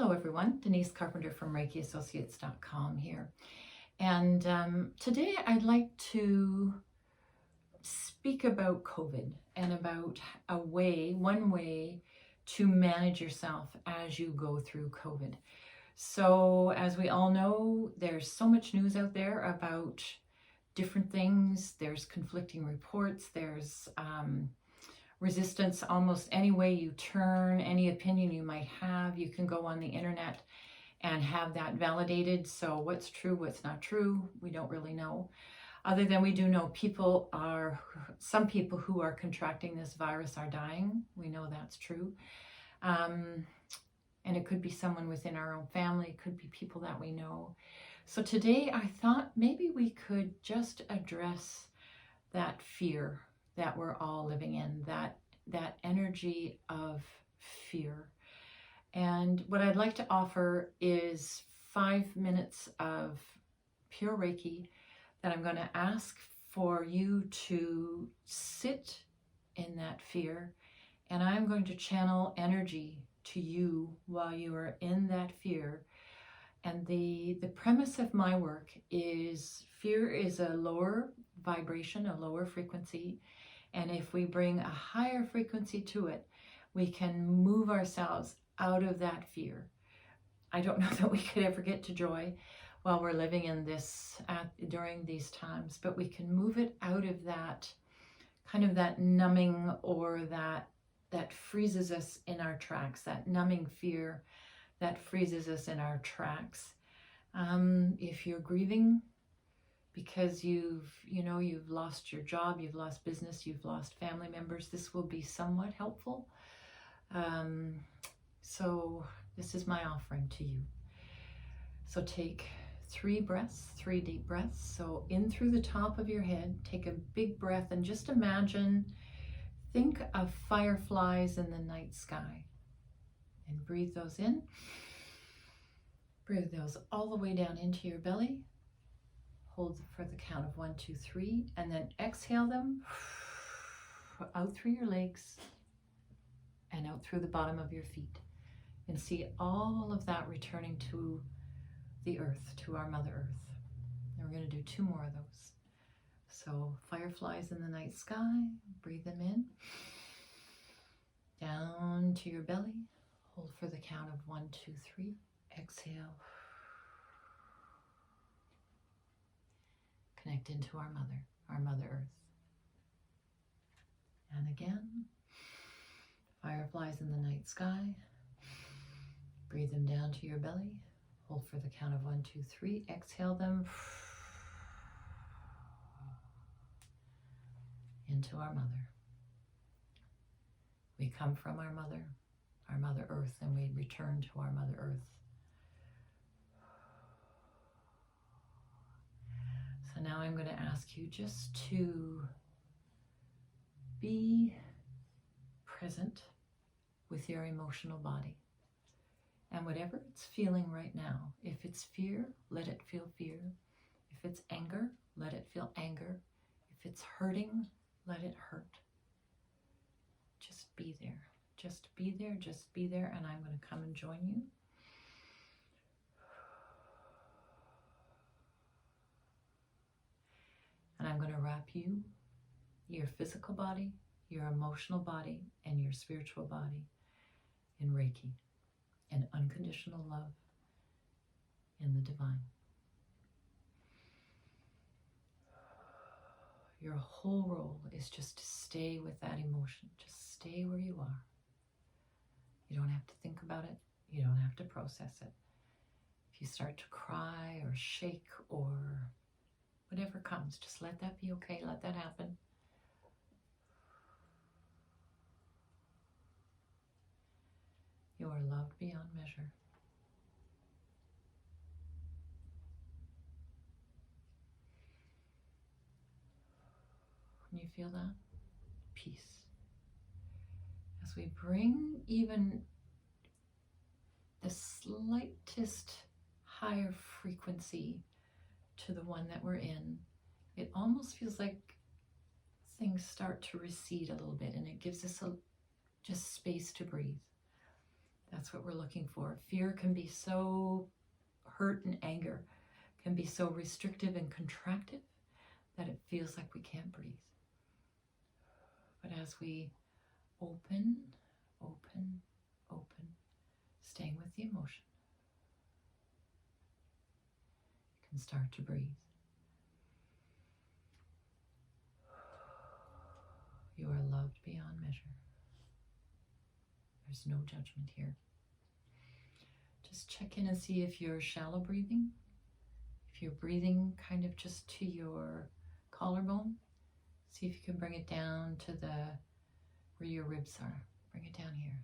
Hello everyone, Denise Carpenter from ReikiAssociates.com here. And today I'd like to speak about COVID and about one way to manage yourself as you go through COVID. So as we all know, there's so much news out there about different things. There's conflicting reports, there's resistance almost any way you turn, any opinion you might have. You can go on the internet and have that validated. So what's true, what's not true, we don't really know. Other than we do know some people who are contracting this virus are dying. We know that's true. And it could be someone within our own family, it could be people that we know. So today I thought maybe we could just address that fear that we're all living in, that energy of fear. And what I'd like to offer is 5 minutes of pure Reiki that I'm going to ask for you to sit in that fear, and I'm going to channel energy to you while you are in that fear. And the premise of my work is fear is a lower vibration, a lower frequency. And if we bring a higher frequency to it, we can move ourselves out of that fear. I don't know that we could ever get to joy while we're living in this, during these times, but we can move it out of that kind of that numbing, or that freezes us in our tracks, that numbing fear that freezes us in our tracks. If you're grieving because you've lost your job, you've lost business, you've lost family members, this will be somewhat helpful. So this is my offering to you. So take 3 deep breaths. So in through the top of your head, take a big breath and just think of fireflies in the night sky. And breathe those in. Breathe those all the way down into your belly. Hold for the count of 1, 2, 3, and then exhale them out through your legs and out through the bottom of your feet. And see all of that returning to the earth, to our Mother Earth. And we're going to do 2 more of those. So fireflies in the night sky, breathe them in. Down to your belly. Hold for the count of 1, 2, 3. Exhale. Connect into our Mother Earth. And again, fireflies in the night sky. Breathe them down to your belly. Hold for the count of 1, 2, 3. Exhale them into our Mother. We come from our Mother Earth, and we return to our Mother Earth. So now I'm going to ask you just to be present with your emotional body. And whatever it's feeling right now, if it's fear, let it feel fear. If it's anger, let it feel anger. If it's hurting, let it hurt. Just be there. Just be there, just be there, and I'm going to come and join you. And I'm going to wrap you, your physical body, your emotional body, and your spiritual body in Reiki and unconditional love in the divine. Your whole role is just to stay with that emotion. Just stay where you are. You don't have to think about it. You don't have to process it. If you start to cry or shake or whatever comes, just let that be okay. Let that happen. You are loved beyond measure. Can you feel that? Peace. As we bring even the slightest higher frequency to the one that we're in, it almost feels like things start to recede a little bit, and it gives us just space to breathe. That's what we're looking for. Fear can be so hurt, and anger can be so restrictive and contractive that it feels like we can't breathe. But as we open, open, open, staying with the emotion, you can start to breathe. You are loved beyond measure. There's no judgment here. Just check in and see if you're shallow breathing. If you're breathing kind of just to your collarbone, see if you can bring it down to where your ribs are. Bring it down here.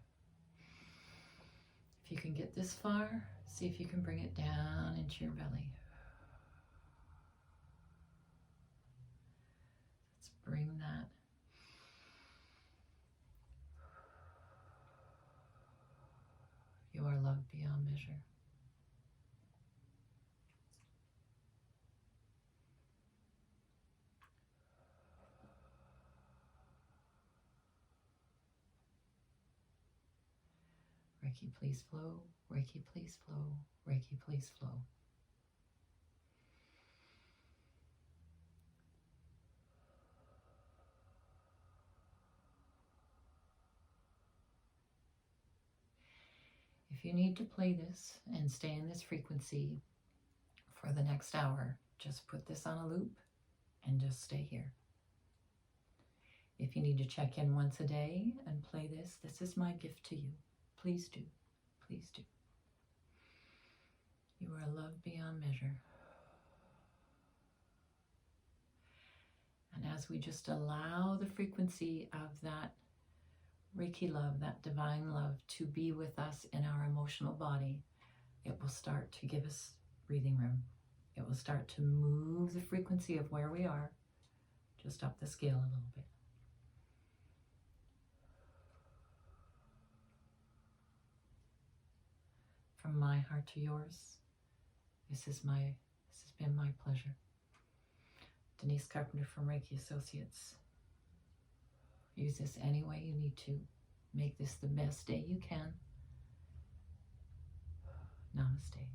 If you can get this far, see if you can bring it down into your belly. Let's bring that. You are loved beyond measure. Reiki, please flow. Reiki, please flow. Reiki, please flow. If you need to play this and stay in this frequency for the next hour, just put this on a loop and just stay here. If you need to check in once a day and play this, this is my gift to you. Please do. Please do. You are loved beyond measure. And as we just allow the frequency of that Reiki love, that divine love, to be with us in our emotional body, it will start to give us breathing room. It will start to move the frequency of where we are just up the scale a little bit. From my heart to yours, this has been my pleasure. Denise Carpenter from Reiki Associates. Use this any way you need to. Make this the best day you can. Namaste.